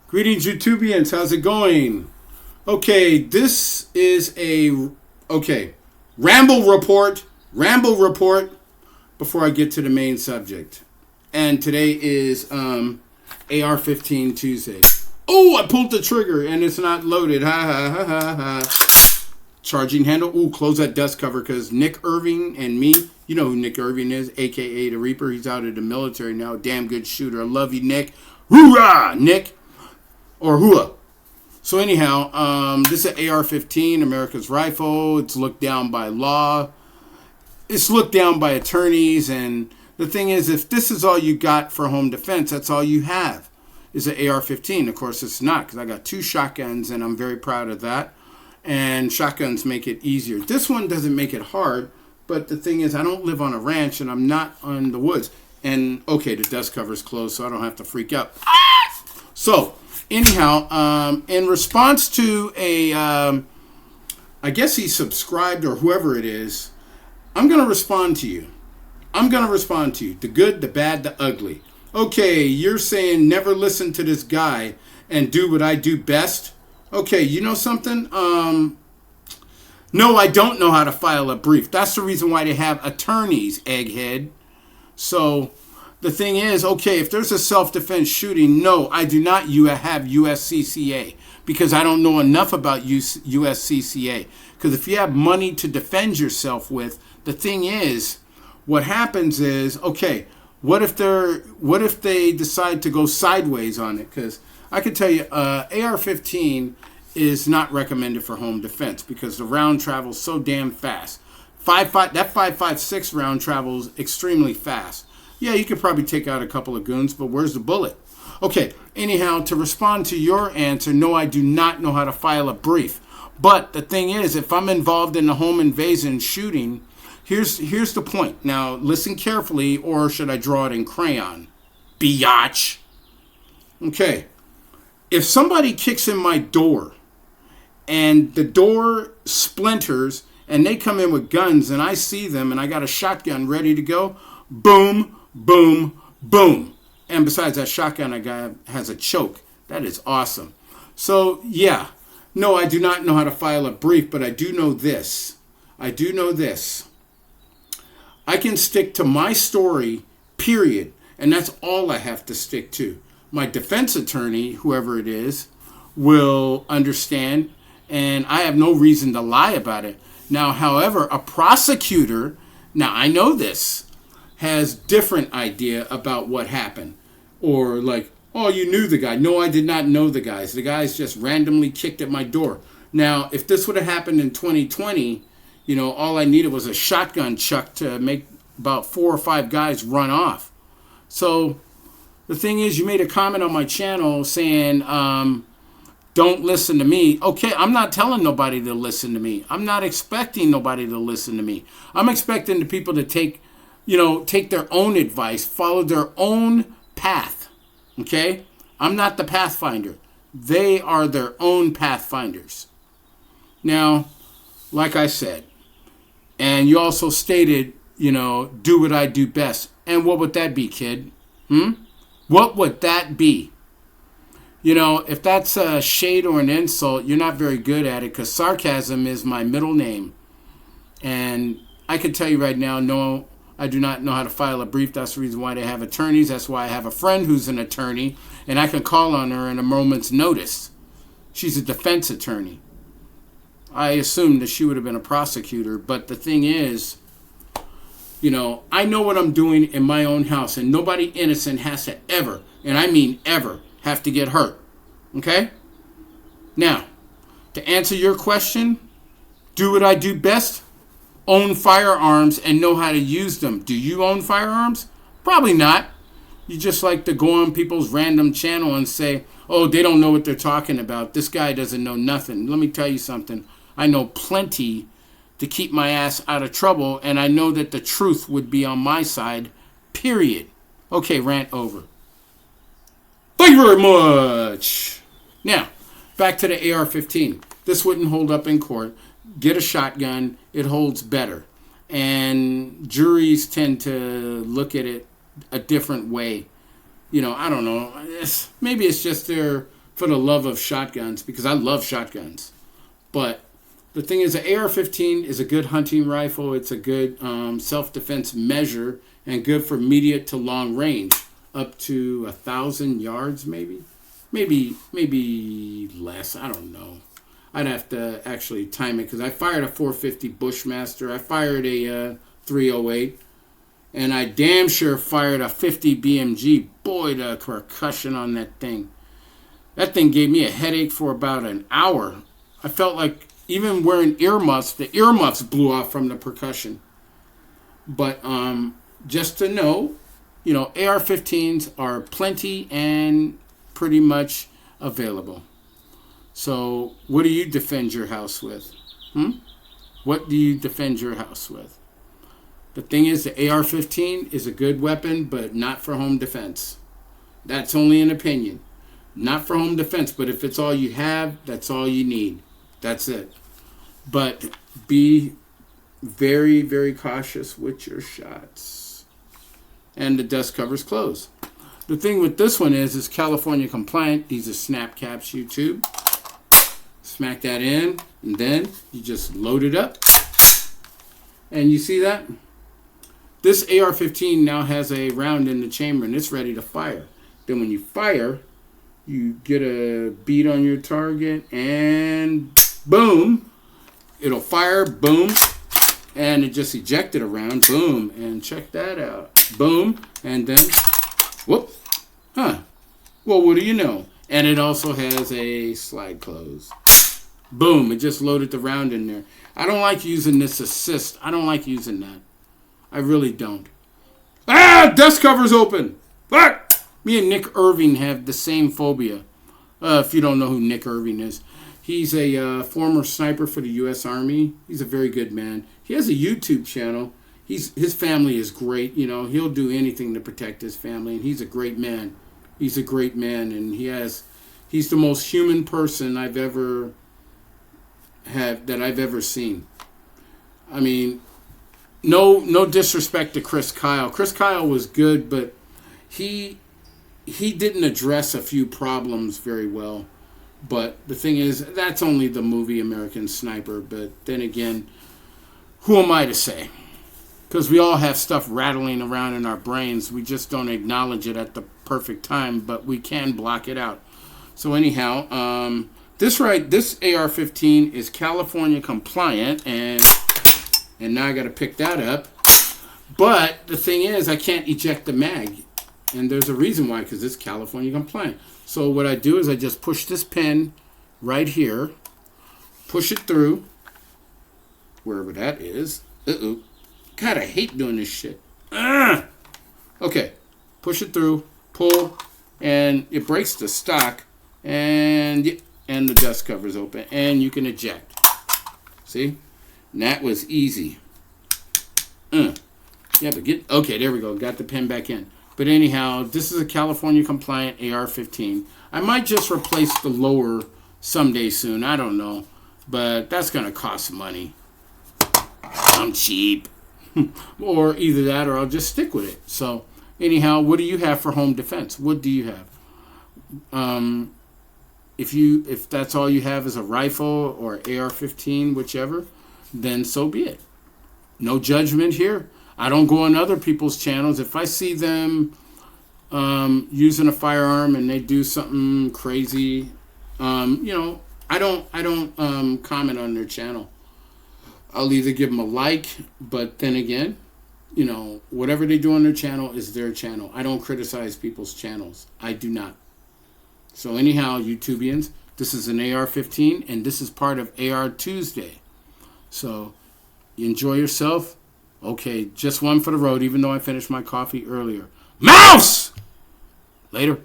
Greetings, YouTubians. How's it going? Okay, this is ramble report. Ramble report. Before I get to the main subject, and today is AR-15 Tuesday. Oh, I pulled the trigger and it's not loaded. Ha ha ha ha ha. Charging handle. Ooh, close that dust cover because Nick Irving and me. You know who Nick Irving is, aka the Reaper. He's out of the military now. Damn good shooter. I love you, Nick. Hoorah, Nick. Or hua. So anyhow, this is an AR-15, America's rifle. It's looked down by law. It's looked down by attorneys. And the thing is, if this is all you got for home defense, that's all you have is an AR-15. Of course, it's not, because I got 2 shotguns, and I'm very proud of that. And shotguns make it easier. This one doesn't make it hard, but the thing is, I don't live on a ranch, and I'm not on the woods. And, okay, the dust cover's closed, so I don't have to freak out. So, anyhow, in response to I guess he subscribed or whoever it is, I'm going to respond to you. The good, the bad, the ugly. Okay, you're saying never listen to this guy and do what I do best. Okay, you know something? No, I don't know how to file a brief. That's the reason why they have attorneys, egghead. So the thing is, okay, if there's a self-defense shooting, no, I do not have USCCA because I don't know enough about USCCA. Because if you have money to defend yourself with, the thing is, what happens is, okay, what if they decide to go sideways on it? Because I can tell you, AR-15 is not recommended for home defense because the round travels so damn fast. That 5.56 round travels extremely fast. Yeah, you could probably take out a couple of goons, but where's the bullet? Okay, anyhow, to respond to your answer, no, I do not know how to file a brief. But the thing is, if I'm involved in the home invasion shooting, here's the point. Now, listen carefully, or should I draw it in crayon? Biatch. Okay, if somebody kicks in my door, and the door splinters, and they come in with guns, and I see them, and I got a shotgun ready to go, boom, boom, boom. And besides that shotgun, I got has a choke. That is awesome. So, yeah. No, I do not know how to file a brief, but I do know this. I can stick to my story, period. And that's all I have to stick to. My defense attorney, whoever it is, will understand. And I have no reason to lie about it. Now, however, a prosecutor, now I know this, has different idea about what happened. Or like, oh, you knew the guy. No, I did not know the guys. The guys just randomly kicked at my door. Now, if this would have happened in 2020, all I needed was a shotgun chuck to make about 4 or 5 guys run off. So the thing is, you made a comment on my channel saying, don't listen to me. Okay, I'm not telling nobody to listen to me. I'm not expecting nobody to listen to me. I'm expecting the people to take their own advice, follow their own path. Okay? I'm not the pathfinder. They are their own pathfinders. Now, like I said, and you also stated, do what I do best. And what would that be, kid? What would that be? If that's a shade or an insult, you're not very good at it because sarcasm is my middle name. And I can tell you right now, no, I do not know how to file a brief. That's the reason why they have attorneys. That's why I have a friend who's an attorney, and I can call on her in a moment's notice. She's a defense attorney. I assumed that she would have been a prosecutor, but the thing is, I know what I'm doing in my own house, and nobody innocent has to ever, and I mean ever, have to get hurt. Okay? Now, to answer your question, do what I do best. Own firearms and know how to use them. Do you own firearms? Probably not. You just like to go on people's random channel and say, oh, they don't know what they're talking about. This guy doesn't know nothing. Let me tell you something. I know plenty to keep my ass out of trouble, and I know that the truth would be on my side, period. Okay, rant over. Thank you very much. Now, back to the AR-15. This wouldn't hold up in court. Get a shotgun, it holds better. And juries tend to look at it a different way. I don't know. Maybe it's just their for the love of shotguns, because I love shotguns. But the thing is, the AR-15 is a good hunting rifle. It's a good self-defense measure and good for immediate to long range, up to 1,000 yards maybe. Maybe less. I don't know. I'd have to actually time it, because I fired a 450 Bushmaster. I fired a 308. And I damn sure fired a 50 BMG. Boy, the percussion on that thing. That thing gave me a headache for about an hour. I felt like even wearing earmuffs, the earmuffs blew off from the percussion. But just to know, AR-15s are plenty and pretty much available. So what do you defend your house with? What do you defend your house with? The thing is, the AR-15 is a good weapon, but not for home defense. That's only an opinion. Not for home defense, but if it's all you have, that's all you need. That's it. But be very, very cautious with your shots. And the dust covers close. The thing with this one is California compliant. These are snap caps, YouTube. Smack that in, and then you just load it up. And you see that? This AR-15 now has a round in the chamber, and it's ready to fire. Then when you fire, you get a bead on your target, and boom, it'll fire, boom, and it just ejected a round, boom, and check that out, boom, and then, whoop, well, what do you know? And it also has a slide close. Boom, it just loaded the round in there. I don't like using this assist. I don't like using that. I really don't. Dust cover's open. Fuck! Me and Nick Irving have the same phobia. If you don't know who Nick Irving is. He's a former sniper for the U.S. Army. He's a very good man. He has a YouTube channel. His family is great. He'll do anything to protect his family, and he's a great man. He's a great man, and he's the most human person I've ever seen. I mean, no disrespect to Chris Kyle. Chris Kyle was good, but he didn't address a few problems very well. But the thing is, that's only the movie American Sniper. But then again, who am I to say? Because we all have stuff rattling around in our brains. We just don't acknowledge it at the perfect time, but we can block it out. So anyhow, this AR-15 is California compliant, and now I got to pick that up. But the thing is, I can't eject the mag, and there's a reason why, because it's California compliant. So what I do is I just push this pin right here, push it through, wherever that is. God, I hate doing this shit. Okay, push it through, pull, and it breaks the stock, and the dust cover's open, and you can eject. See? And that was easy. Yeah, but okay, there we go. Got the pin back in. But anyhow, this is a California compliant AR-15. I might just replace the lower someday soon. I don't know. But that's going to cost money. I'm cheap. Or either that or I'll just stick with it. So anyhow, what do you have for home defense? What do you have? If that's all you have is a rifle or AR-15, whichever, then so be it. No judgment here. I don't go on other people's channels. If I see them using a firearm and they do something crazy, I don't comment on their channel. I'll either give them a like, but then again, whatever they do on their channel is their channel. I don't criticize people's channels. I do not. So anyhow, YouTubians, this is an AR-15, and this is part of AR Tuesday. So enjoy yourself. Okay, just one for the road, even though I finished my coffee earlier. Mouse! Later.